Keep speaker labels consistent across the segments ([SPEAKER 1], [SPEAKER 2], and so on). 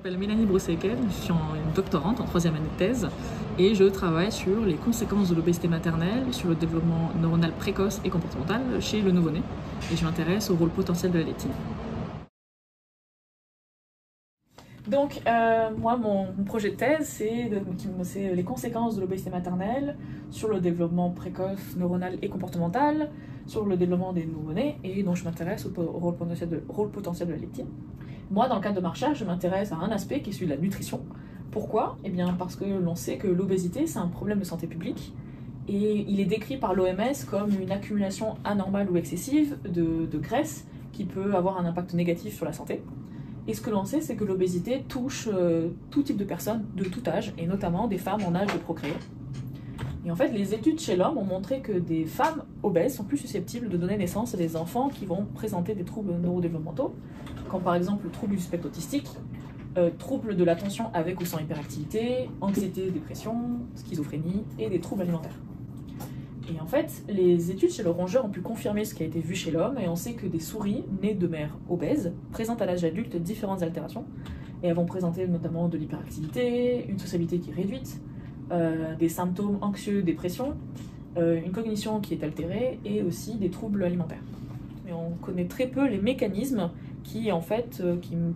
[SPEAKER 1] m'appelle Mélanie Brousséquet, je suis une doctorante en troisième année de thèse et je travaille sur les conséquences de l'obésité maternelle, sur le développement neuronal précoce et comportemental chez le nouveau-né et je m'intéresse au rôle potentiel de la leptine. Donc moi mon projet de thèse c'est les conséquences de l'obésité maternelle sur le développement précoce neuronal et comportemental, sur le développement des nouveau-nés et donc je m'intéresse au rôle potentiel de la leptine. Moi dans le cadre de ma recherche je m'intéresse à un aspect qui est celui de la nutrition. Pourquoi? Eh bien parce que l'on sait que l'obésité c'est un problème de santé publique et il est décrit par l'OMS comme une accumulation anormale ou excessive de graisse qui peut avoir un impact négatif sur la santé. Et ce que l'on sait, c'est que l'obésité touche tout type de personnes, de tout âge, et notamment des femmes en âge de procréer. Et en fait, les études chez l'homme ont montré que des femmes obèses sont plus susceptibles de donner naissance à des enfants qui vont présenter des troubles neurodéveloppementaux, comme par exemple le trouble du spectre autistique, troubles de l'attention avec ou sans hyperactivité, anxiété, dépression, schizophrénie et des troubles alimentaires. Et en fait, les études chez le rongeur ont pu confirmer ce qui a été vu chez l'homme et on sait que des souris nées de mères obèses présentent à l'âge adulte différentes altérations et elles vont présenter notamment de l'hyperactivité, une sociabilité qui est réduite, des symptômes anxieux, dépression, une cognition qui est altérée et aussi des troubles alimentaires. Mais on connaît très peu les mécanismes qui en fait,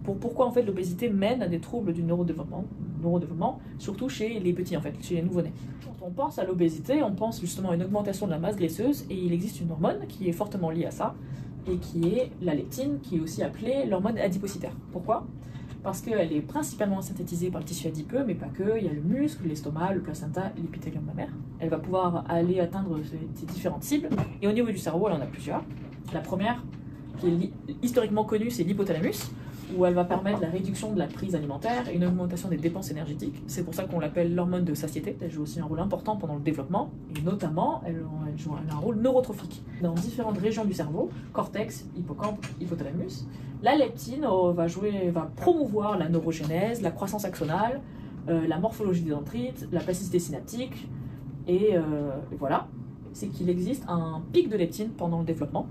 [SPEAKER 1] pourquoi en fait l'obésité mène à des troubles du neurodéveloppement, surtout chez les petits en fait, chez les nouveau-nés. Quand on pense à l'obésité, on pense justement à une augmentation de la masse graisseuse et il existe une hormone qui est fortement liée à ça et qui est la leptine, qui est aussi appelée l'hormone adipocytaire. Pourquoi? Parce qu'elle est principalement synthétisée par le tissu adipeux, mais pas que, il y a le muscle, l'estomac, le placenta et l'épithélium mammaire. Elle va pouvoir aller atteindre ces différentes cibles et au niveau du cerveau, elle en a plusieurs. La première, qui est historiquement connue, c'est l'hypothalamus, où elle va permettre la réduction de la prise alimentaire et une augmentation des dépenses énergétiques. C'est pour ça qu'on l'appelle l'hormone de satiété. Elle joue aussi un rôle important pendant le développement, et notamment, elle a un rôle neurotrophique. Dans différentes régions du cerveau, cortex, hippocampe, hypothalamus, la leptine va promouvoir la neurogénèse, la croissance axonale, la morphologie des dendrites, la plasticité synaptique, et voilà. C'est qu'il existe un pic de leptine pendant le développement.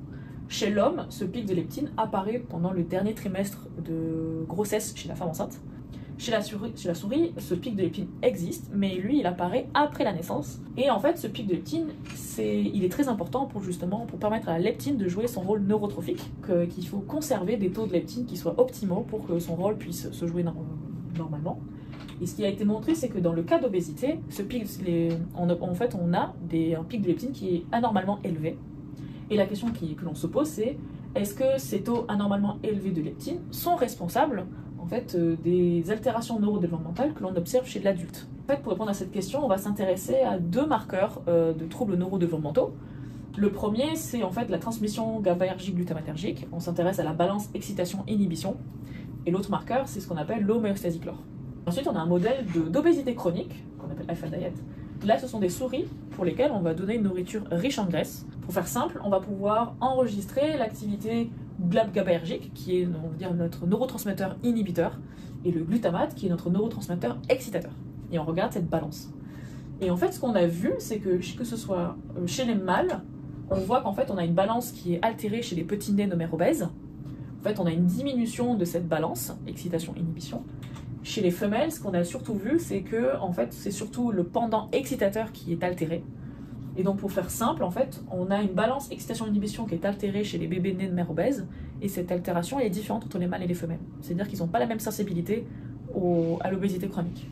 [SPEAKER 1] Chez l'homme, ce pic de leptine apparaît pendant le dernier trimestre de grossesse chez la femme enceinte. Chez la souris, ce pic de leptine existe, mais lui, il apparaît après la naissance. Et en fait, ce pic de leptine, il est très important pour permettre à la leptine de jouer son rôle neurotrophique, qu'il faut conserver des taux de leptine qui soient optimaux pour que son rôle puisse se jouer normalement. Et ce qui a été montré, c'est que dans le cas d'obésité, en fait, on a un pic de leptine qui est anormalement élevé. Et la question que l'on se pose, c'est est-ce que ces taux anormalement élevés de leptine sont responsables en fait, des altérations neurodéveloppementales que l'on observe chez l'adulte? En fait, pour répondre à cette question, on va s'intéresser à deux marqueurs de troubles neurodéveloppementaux. Le premier, c'est en fait la transmission GABAergique-glutamatergique. On s'intéresse à la balance excitation-inhibition. Et l'autre marqueur, c'est ce qu'on appelle l'homéostasie chlore. Ensuite, on a un modèle d'obésité chronique, qu'on appelle alpha diet. Là, ce sont des souris pour lesquelles on va donner une nourriture riche en graisse. Pour faire simple, on va pouvoir enregistrer l'activité GABAergique, qui est on va dire, notre neurotransmetteur inhibiteur, et le glutamate, qui est notre neurotransmetteur excitateur. Et on regarde cette balance. Et en fait, ce qu'on a vu, c'est que ce soit chez les mâles, on voit qu'en fait, on a une balance qui est altérée chez les petits nés de mères obèses. En fait, on a une diminution de cette balance, excitation-inhibition. Chez les femelles, ce qu'on a surtout vu, c'est que en fait, c'est surtout le pendant excitateur qui est altéré. Et donc, pour faire simple, en fait, on a une balance excitation-inhibition qui est altérée chez les bébés nés de mères obèses, et cette altération elle est différente entre les mâles et les femelles. C'est-à-dire qu'ils n'ont pas la même sensibilité à l'obésité chronique.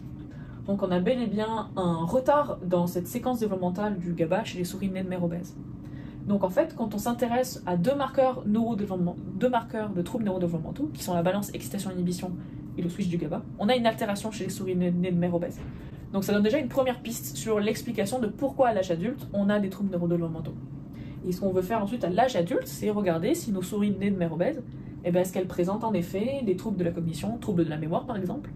[SPEAKER 1] Donc, on a bel et bien un retard dans cette séquence développementale du GABA chez les souris nées de mères obèses. Donc, en fait, quand on s'intéresse à deux marqueurs de troubles neurodéveloppementaux, qui sont la balance excitation-inhibition et le switch du GABA, on a une altération chez les souris nées de mères obèses. Donc ça donne déjà une première piste sur l'explication de pourquoi à l'âge adulte, on a des troubles neurodéveloppementaux. Et ce qu'on veut faire ensuite à l'âge adulte, c'est regarder si nos souris nées de mères obèses, est-ce qu'elles présentent en effet des troubles de la cognition, troubles de la mémoire par exemple,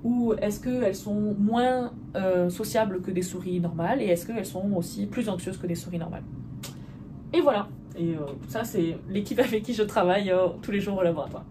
[SPEAKER 1] ou est-ce qu'elles sont moins sociables que des souris normales, et est-ce qu'elles sont aussi plus anxieuses que des souris normales. Et voilà, et ça c'est l'équipe avec qui je travaille tous les jours au laboratoire.